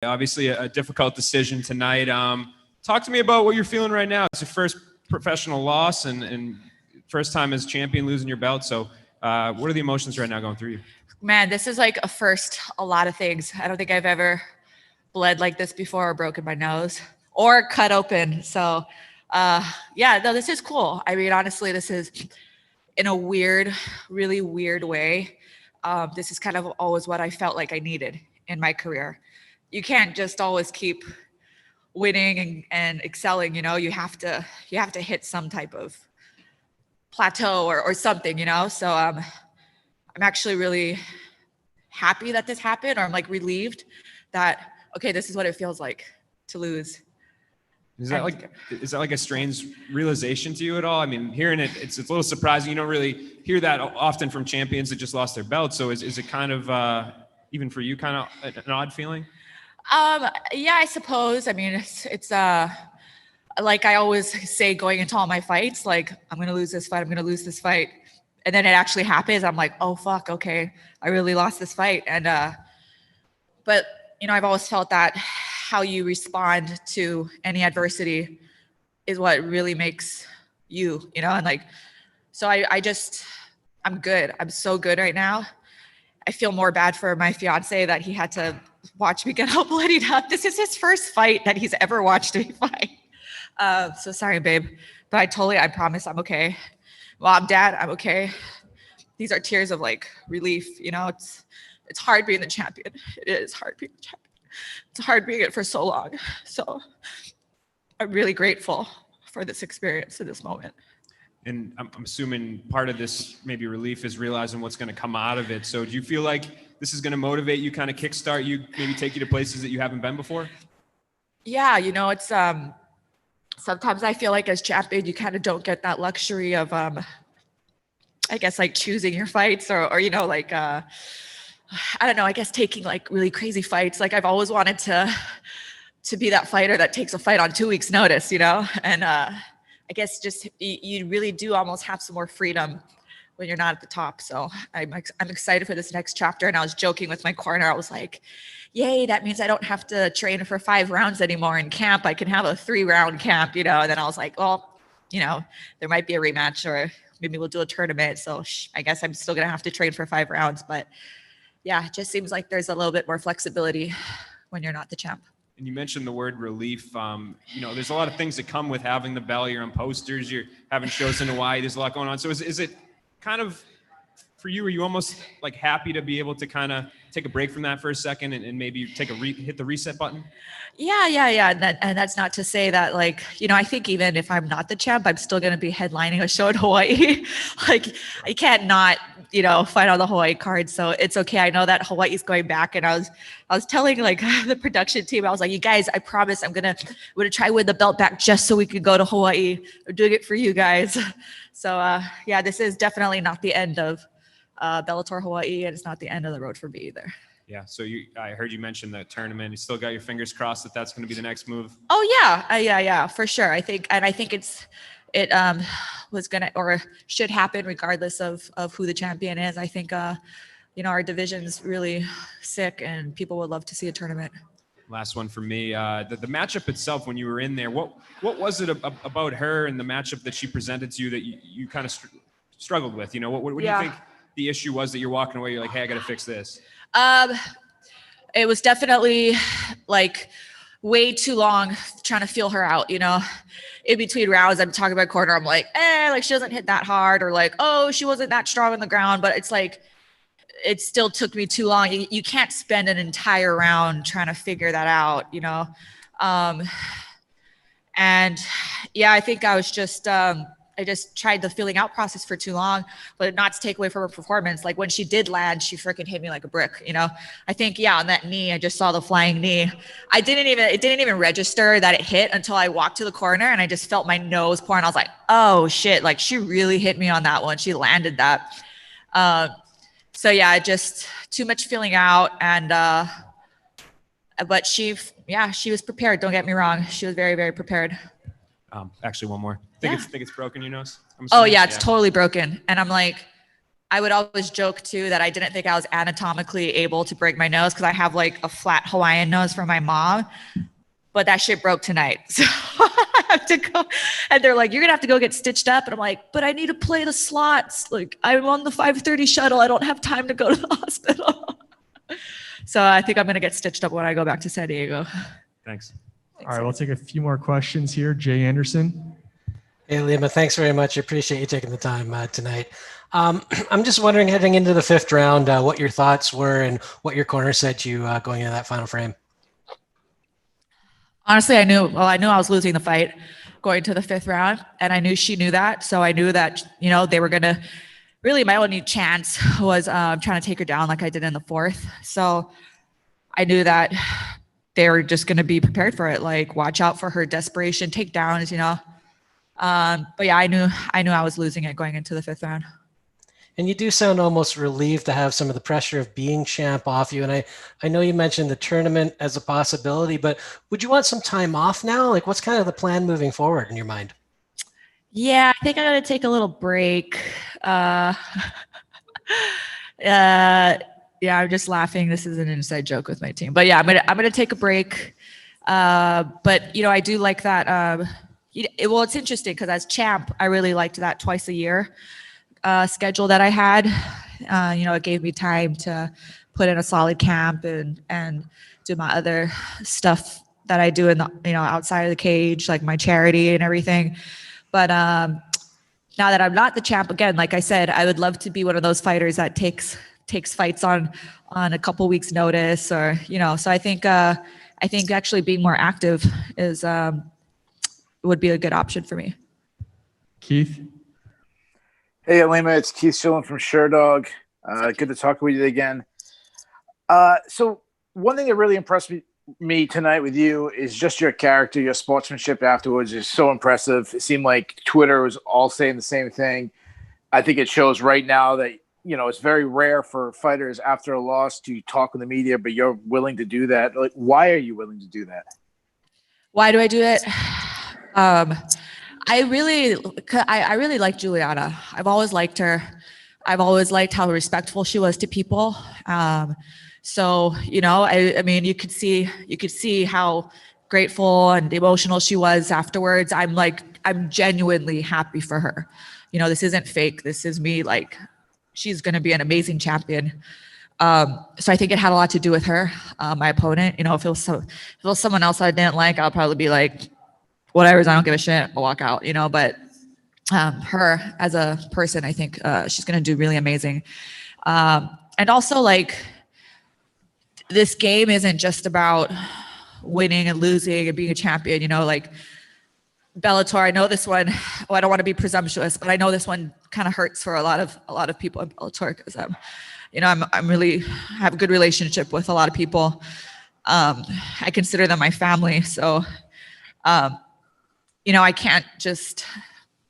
Obviously a difficult decision tonight. Talk to me about what you're feeling right now. It's your first professional loss and first time as champion losing your belt. So what are the emotions right now going through you? Man, this is like a first, a lot of things. I don't think I've ever bled like this before or broken my nose or cut open. So yeah, no, this is cool. I mean, honestly, this is in a weird, really weird way. This is kind of always what I felt like I needed in my career. You can't just always keep winning and excelling, you know. You have to hit some type of plateau or something, you know. So I'm actually really happy that this happened, or I'm like relieved that okay, this is what it feels like to lose. Is that like a strange realization to you at all? I mean, hearing it, it's a little surprising. You don't really hear that often from champions that just lost their belt. So is it kind of even for you kind of an odd feeling? Yeah, I suppose. I mean, it's like I always say going into all my fights, like I'm gonna lose this fight, I'm gonna lose this fight, and then it actually happens. I'm like, oh fuck, okay, I really lost this fight. And but you know, I've always felt that how you respond to any adversity is what really makes you, you know. And like, so I'm good. I'm so good right now. I feel more bad for my fiance that he had to watch me get all bloodied up. This is his first fight that he's ever watched me fight. So sorry, babe. But I promise I'm okay. Mom, Dad, I'm okay. These are tears of like relief. You know, it's hard being the champion. It is hard being the champion. It's hard being it for so long. So I'm really grateful for this experience in this moment. And I'm assuming part of this maybe relief is realizing what's going to come out of it. So do you feel like this is going to motivate you, kind of kickstart you, maybe take you to places that you haven't been before? Yeah, you know, it's sometimes I feel like as champion, you kind of don't get that luxury of I guess like choosing your fights or you know, like I don't know, I guess taking like really crazy fights. Like I've always wanted to be that fighter that takes a fight on 2 weeks notice, you know? And I guess just you really do almost have some more freedom when you're not at the top. So I'm excited for this next chapter. And I was joking with my corner. I was like, yay, that means I don't have to train for 5 rounds anymore in camp. I can have a 3-round camp, you know? And then I was like, well, you know, there might be a rematch or maybe we'll do a tournament. So I guess I'm still going to have to train for 5 rounds. But yeah, it just seems like there's a little bit more flexibility when you're not the champ. And you mentioned the word relief. You know, there's a lot of things that come with having the belt. You're on posters, you're having shows in Hawaii. There's a lot going on. So is it kind of, for you, are you almost like happy to be able to kind of take a break from that for a second and maybe take hit the reset button? Yeah. And that's not to say that, like, you know, I think even if I'm not the champ, I'm still going to be headlining a show in Hawaii. Like I can't not, you know, fight on the Hawaii card. So it's okay. I know that Hawaii's going back. And I was telling like the production team, I was like, you guys, I promise I'm going to try win the belt back just so we could go to Hawaii. I'm doing it for you guys. So yeah, this is definitely not the end of Bellator Hawaii, and it's not the end of the road for me either. Yeah. So I heard you mention the tournament. You still got your fingers crossed that that's going to be the next move. Oh yeah, yeah, for sure. I think it was gonna or should happen regardless of who the champion is. I think you know, our division's really sick, and people would love to see a tournament. Last one for me. The matchup itself, when you were in there, what was it about her and the matchup that she presented to you that you kind of struggled with? You know, what do you think the issue was that you're walking away? You're like, hey, I got to fix this. It was definitely like way too long trying to feel her out, you know. In between rounds, I'm talking about corner, I'm like, like she doesn't hit that hard, or like, oh, she wasn't that strong on the ground. But it's like, it still took me too long. You can't spend an entire round trying to figure that out, you know. And yeah, I think I was just I just tried the feeling out process for too long, but not to take away from her performance. Like when she did land, she freaking hit me like a brick, you know? I think, yeah, on that knee, I just saw the flying knee. It didn't even register that it hit until I walked to the corner and I just felt my nose pour. And I was like, oh shit, like she really hit me on that one. She landed that. So yeah, just too much feeling out. And, but she was prepared. Don't get me wrong. She was very, very prepared. Actually, one more. Think it's broken, your nose? Oh yeah, it's totally broken. And I'm like, I would always joke too that I didn't think I was anatomically able to break my nose because I have like a flat Hawaiian nose from my mom, but that shit broke tonight. So I have to go, and they're like, you're gonna have to go get stitched up. And I'm like, but I need to play the slots. Like I'm on the 5:30 shuttle. I don't have time to go to the hospital. So I think I'm gonna get stitched up when I go back to San Diego. Thanks. All right, we'll take a few more questions here. Jay Anderson. Hey, Lima, thanks very much. I appreciate you taking the time tonight. I'm just wondering, heading into the 5th round, what your thoughts were and what your corner said to you going into that final frame. Honestly, I knew I was losing the fight going to the 5th round, and I knew she knew that. So I knew that, they were gonna really, my only chance was trying to take her down like I did in the 4th. So I knew that they were just gonna be prepared for it. Like watch out for her desperation takedowns, But yeah, I knew I was losing it going into the 5th round. And you do sound almost relieved to have some of the pressure of being champ off you. And I know you mentioned the tournament as a possibility, but would you want some time off now? Like what's kind of the plan moving forward in your mind? Yeah, I think I'm gonna take a little break. Yeah, I'm just laughing. This is an inside joke with my team, but yeah, I'm gonna take a break. But I do like that. Well, it's interesting because as champ, I really liked that twice a year schedule that I had. It gave me time to put in a solid camp and do my other stuff that I do in the outside of the cage, like my charity and everything. But now that I'm not the champ, again, like I said, I would love to be one of those fighters that takes fights on a couple weeks notice, or So I think actually being more active is would be a good option for me. Keith. Hey, Ilima, it's Keith Shillen from Sherdog. Good to talk with you again. So one thing that really impressed me tonight with you is just your character. Your sportsmanship afterwards is so impressive. It seemed like Twitter was all saying the same thing. I think it shows right now that, it's very rare for fighters after a loss to talk with the media, but you're willing to do that. Like, why are you willing to do that? Why do I do it? I really like Juliana. I've always liked her. I've always liked how respectful she was to people. So, I mean, you could see how grateful and emotional she was afterwards. I'm genuinely happy for her. This isn't fake. This is me. Like, she's going to be an amazing champion. So I think it had a lot to do with her, my opponent. If it was someone else I didn't like, I'll probably be like, whatever, I don't give a shit, I'll walk out, but her as a person, I think she's going to do really amazing. And also, like, this game isn't just about winning and losing and being a champion, like Bellator. I know this one, I don't want to be presumptuous, but I know this one kind of hurts for a lot of people in Bellator because I'm really have a good relationship with a lot of people. I consider them my family. So, I can't just,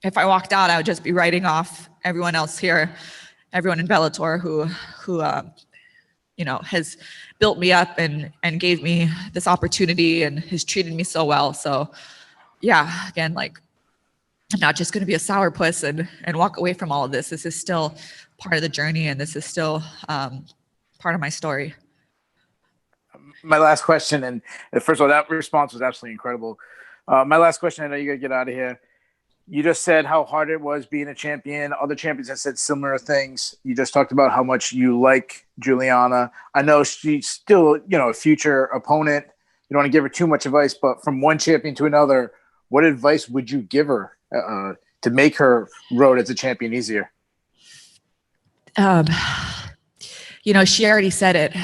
if I walked out, I would just be writing off everyone else here, everyone in Bellator who has built me up and gave me this opportunity and has treated me so well. So yeah, again, like, I'm not just going to be a sourpuss and walk away from all of this. This is still part of the journey, and this is still part of my story. My last question, and first of all, that response was absolutely incredible. My last question, I know you got to get out of here. You just said how hard it was being a champion. Other champions have said similar things. You just talked about how much you like Juliana. I know she's still, a future opponent. You don't want to give her too much advice, but from one champion to another, what advice would you give her to make her road as a champion easier? She already said it,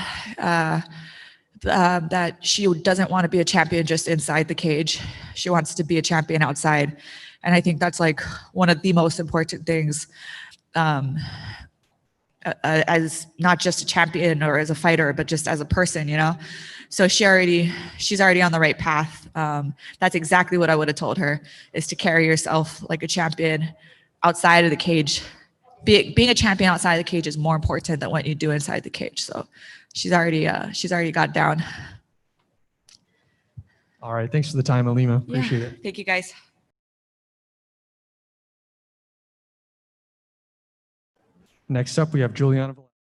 that she doesn't want to be a champion just inside the cage. She wants to be a champion outside. And I think that's like one of the most important things, as not just a champion or as a fighter, but just as a person, So she's already on the right path. That's exactly what I would have told her, is to carry yourself like a champion outside of the cage. Being a champion outside of the cage is more important than what you do inside the cage. So she's already got down. All right. Thanks for the time, Ilima. Appreciate it. Thank you, guys. Next up, we have Juliana.